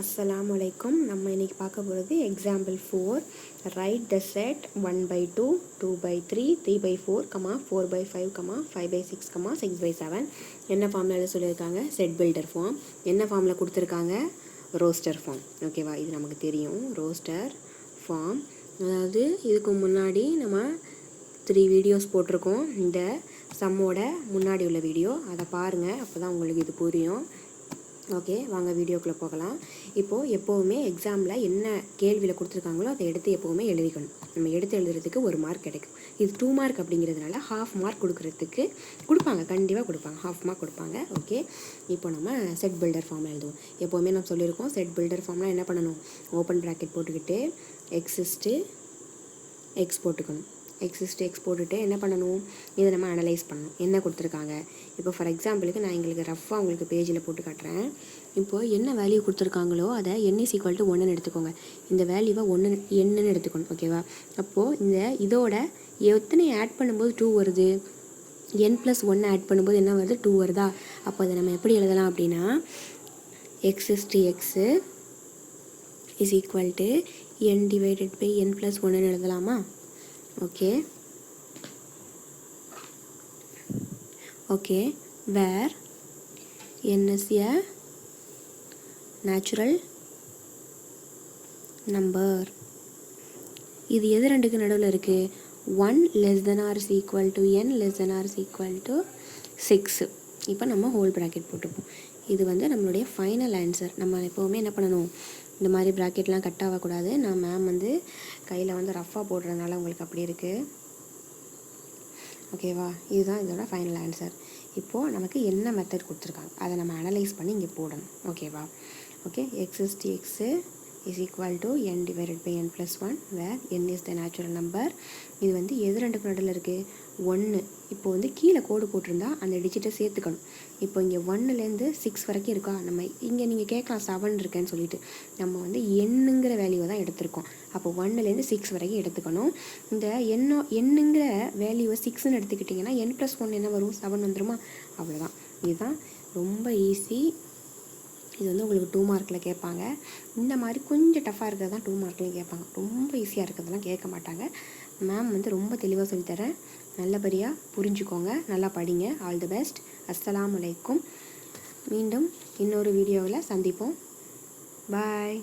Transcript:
Assalamualaikum. நம்ம இன்னைக்கு பார்க்க போகிறது எக்ஸாம்பிள் 4. ரைட் த செட் 1/2, 2/3, 3/4, 4/5, 5/6, 6/7. என்ன ஃபார்மில் எழுத சொல்லியிருக்காங்க? Set builder form. என்ன ஃபார்மில் கொடுத்துருக்காங்க? Roster form. ஓகேவா? இது நமக்கு தெரியும், ரோஸ்டர் ஃபார்ம். அதாவது இதுக்கு முன்னாடி நம்ம 3 வீடியோஸ் போட்டிருக்கோம். இந்த சம்மோட முன்னாடி உள்ள வீடியோ அதை பாருங்கள், அப்போ தான் உங்களுக்கு இது புரியும். ஓகே, வாங்க வீடியோக்குள்ளே போகலாம். இப்போது எப்போவுமே எக்ஸாமில் என்ன கேள்வியில் கொடுத்துருக்காங்களோ அதை எடுத்து எப்போவுமே எழுதிக்கணும். நம்ம எடுத்து எழுதுறதுக்கு 1 மார்க் கிடைக்கும். இது 2 மார்க் அப்படிங்கிறதுனால ½ மார்க் கொடுக்குறதுக்கு கொடுப்பாங்க, கண்டிப்பாக கொடுப்பாங்க, ½ மார்க் கொடுப்பாங்க. ஓகே, இப்போ நம்ம செட் பில்டர் ஃபார்மில் எழுதுவோம். எப்போவுமே நம்ம சொல்லியிருக்கோம், செட் பில்டர் ஃபார்ம்லாம் என்ன பண்ணணும்? ஓப்பன் ப்ராக்கெட் போட்டுக்கிட்டு எக்ஸ் போட்டுக்கணும். எக்ஸ் போட்டுட்டு என்ன பண்ணணும்? இதை நம்ம அனலைஸ் பண்ணணும். என்ன கொடுத்துருக்காங்க? இப்போ ஃபார் எக்ஸாம்பிளுக்கு நான் எங்களுக்கு ரஃப்பாக உங்களுக்கு பேஜில் போட்டு காட்டுறேன். இப்போது என்ன வேல்யூ கொடுத்துருக்காங்களோ அதை n = 1ன்னு எடுத்துக்கோங்க. இந்த வேல்யூவை என்னன்னு எடுத்துக்கணும். ஓகேவா? அப்போது இதோட எத்தனை ஆட் பண்ணும்போது 2 வருது? n+1 ஆட் பண்ணும்போது என்ன வருது? 2 வருதா? அப்போ அதை நம்ம எப்படி எழுதலாம் அப்படின்னா, x = n/n+1ன்னு எழுதலாமா? okay, where n is a natural number. இது எது ரெண்டுக்கு நடுவில் இருக்குது? 1 < n < 6. இப்போ நம்ம ஹோல் ப்ராக்கெட் போட்டுப்போம். இது நம்மளுடைய ஃபைனல் ஆன்சர். நம்ம எப்போவுமே என்ன பண்ணணும்? இந்த மாதிரி ப்ராக்கெட்லாம் கட் ஆகக்கூடாது. நான் மேம் கையில் ரஃப்பாக போடுறதுனால உங்களுக்கு அப்படி இருக்குது. ஓகேவா? இதுதான் இதோட ஃபைனல் ஆன்சர். இப்போது நமக்கு என்ன மெத்தட் கொடுத்துருக்காங்க அதை நம்ம அனலைஸ் பண்ணி இங்கே போடணும். ஓகேவா? Okay, x = n/n+1 where n is the natural number. இது எது ரெண்டுக்கு நடுவில் இருக்குது? 1. இப்போ கீழே கோடு போட்டிருந்தா அந்த டிஜிட்டை சேர்த்துக்கணும். இப்போ இங்கே 1லேருந்து 6 வரைக்கும் இருக்கா? நம்ம இங்கே நீங்கள் கேட்கலாம் 7 இருக்கேன்னு சொல்லிட்டு. நம்ம என்னங்கிற வேல்யூவை தான் எடுத்திருக்கோம். அப்போ 1லேருந்து 6 வரைக்கும் எடுத்துக்கணும். இந்த என்னங்கிற வேல்யூவை 6ன்னு எடுத்துக்கிட்டிங்கன்னா n+1 என்ன வரும்? 7 வந்துருமா? அவ்வளோதான். இதுதான் ரொம்ப ஈஸி. இது உங்களுக்கு 2 மார்க்கில் கேட்பாங்க. இந்த மாதிரி கொஞ்சம் டஃப்பாக இருக்கிறது தான் 2 மார்க்லையும் கேட்பாங்க. ரொம்ப ஈஸியாக இருக்கிறதெல்லாம் கேட்க மாட்டாங்க. மேம் ரொம்ப தெளிவாக சொல்லித்தரேன். நல்லபடியாக புரிஞ்சுக்கோங்க, நல்லா படிங்க. All the best. அஸ்ஸலாமு அலைக்கும். மீண்டும் இன்னொரு வீடியோவில் சந்திப்போம். பாய்.